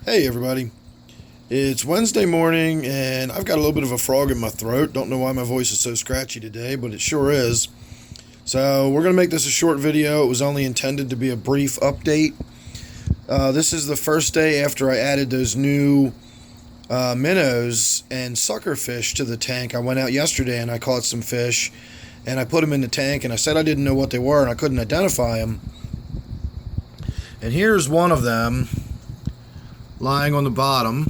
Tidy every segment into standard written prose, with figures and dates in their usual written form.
Hey everybody, it's Wednesday morning and I've got a little bit of a frog in my throat. Don't know why my voice is so scratchy today, but it sure is. So we're going to make this a short video. It was only intended to be a brief update. This is the first day after I added those new minnows and suckerfish to the tank. I went out yesterday and I caught some fish and I put them in the tank, and I said I didn't know what they were and I couldn't identify them. And here's one of them lying on the bottom,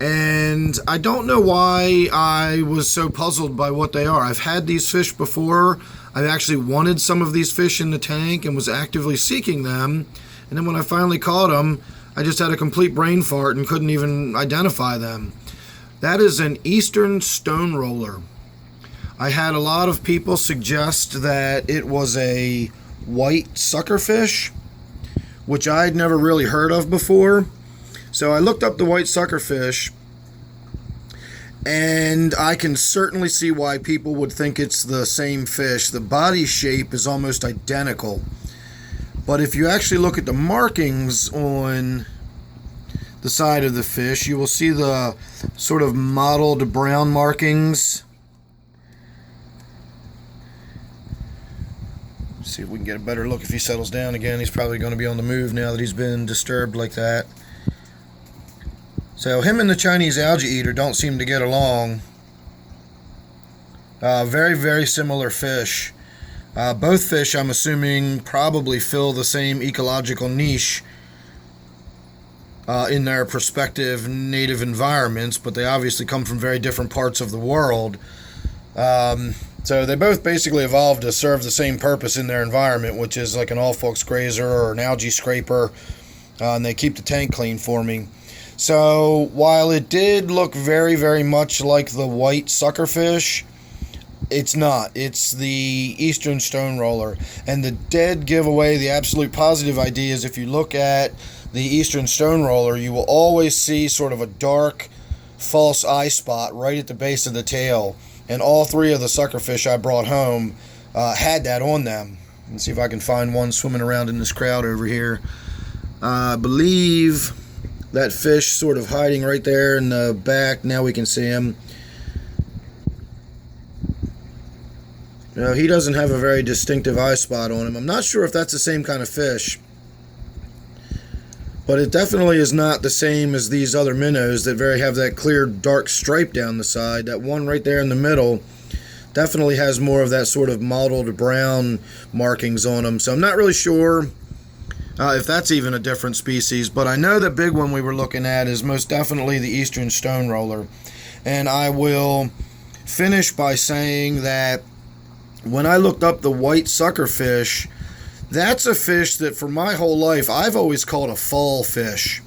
and I don't know why I was so puzzled by what they are. I've had these fish before. I've actually wanted some of these fish in the tank and was actively seeking them, and then when I finally caught them, I just had a complete brain fart and couldn't even identify them. That is an Eastern Stoneroller. I had a lot of people suggest that it was a white suckerfish, which I'd never really heard of before. So I looked up the white suckerfish, and I can certainly see why people would think it's the same fish. The body shape is almost identical. But if you actually look at the markings on the side of the fish, you will see the sort of mottled brown markings. See if we can get a better look if he settles down again. He's probably going to be on the move now that he's been disturbed like that. So him and the Chinese algae eater don't seem to get along. Very, very similar fish. Both fish, I'm assuming, probably fill the same ecological niche in their prospective native environments, but they obviously come from very different parts of the world. So they both basically evolved to serve the same purpose in their environment, which is like an all-flux grazer or an algae scraper, and they keep the tank clean for me. So while it did look very, very much like the white suckerfish, it's not. It's the Eastern Stoneroller. And the dead giveaway, the absolute positive idea is if you look at the Eastern Stoneroller, you will always see sort of a dark, false eye spot right at the base of the tail. And all three of the suckerfish I brought home had that on them. Let's see if I can find one swimming around in this crowd over here. I believe that fish sort of hiding right there in the back. Now we can see him. No, he doesn't have a very distinctive eye spot on him. I'm not sure if that's the same kind of fish, but it definitely is not the same as these other minnows that have that clear dark stripe down the side. That one right there in the middle definitely has more of that sort of mottled brown markings on them. So I'm not really sure if that's even a different species, but I know the big one we were looking at is most definitely the Eastern Stoneroller. And I will finish by saying that when I looked up the white suckerfish, that's a fish that for my whole life I've always called a fall fish.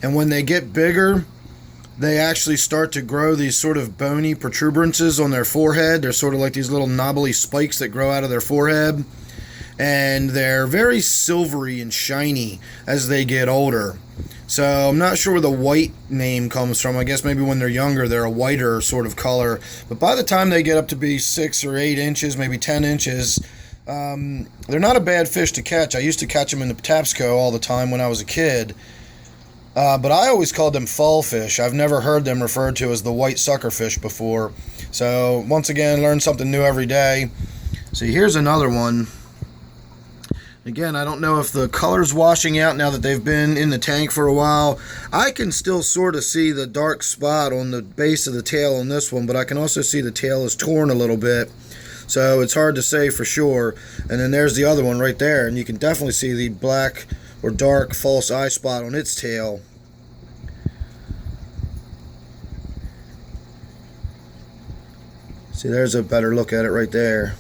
And when they get bigger, they actually start to grow these sort of bony protuberances on their forehead. They're sort of like these little knobbly spikes that grow out of their forehead. And they're very silvery and shiny as they get older. So I'm not sure where the white name comes from. I guess maybe when they're younger they're a whiter sort of color. But by the time they get up to be 6 or 8 inches, maybe 10 inches, they're not a bad fish to catch. I used to catch them in the Patapsco all the time when I was a kid. But I always called them fall fish. I've never heard them referred to as the white suckerfish before. So once again, learn something new every day. See, here's another one. Again, I don't know if the color's washing out now that they've been in the tank for a while. I can still sort of see the dark spot on the base of the tail on this one, but I can also see the tail is torn a little bit. So it's hard to say for sure. And then there's the other one right there, and you can definitely see the black or dark false eye spot on its tail. See, there's a better look at it right there.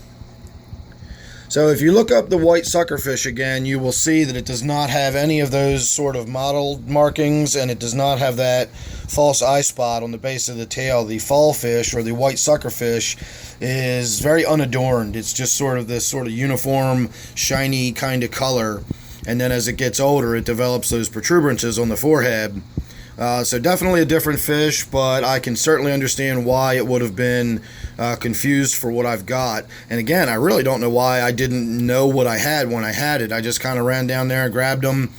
So if you look up the white suckerfish again, you will see that it does not have any of those sort of mottled markings, and it does not have that false eye spot on the base of the tail. The fall fish, or the white suckerfish, is very unadorned. It's just sort of this sort of uniform, shiny kind of color. And then as it gets older, it develops those protuberances on the forehead. So definitely a different fish, but I can certainly understand why it would have been confused for what I've got. And again, I really don't know why I didn't know what I had when I had it. I just kind of ran down there and grabbed them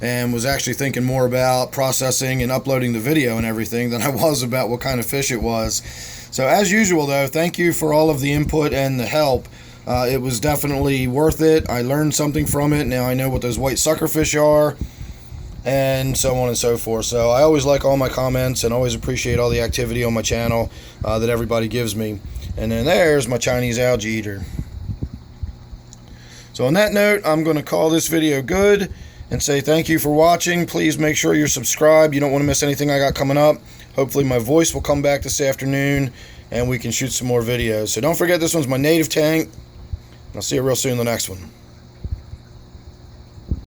and was actually thinking more about processing and uploading the video and everything than I was about what kind of fish it was. So as usual though, thank you for all of the input and the help. It was definitely worth it. I learned something from it. Now I know what those white suckerfish are, and so on and so forth. So I always like all my comments and always appreciate all the activity on my channel that everybody gives me. And then there's my Chinese algae eater. So on that note, I'm going to call this video good and say thank you for watching. Please make sure you're subscribed. You don't want to miss anything I got coming up. Hopefully my voice will come back this afternoon and we can shoot some more videos. So don't forget, this one's my native tank. I'll see you real soon in the next one.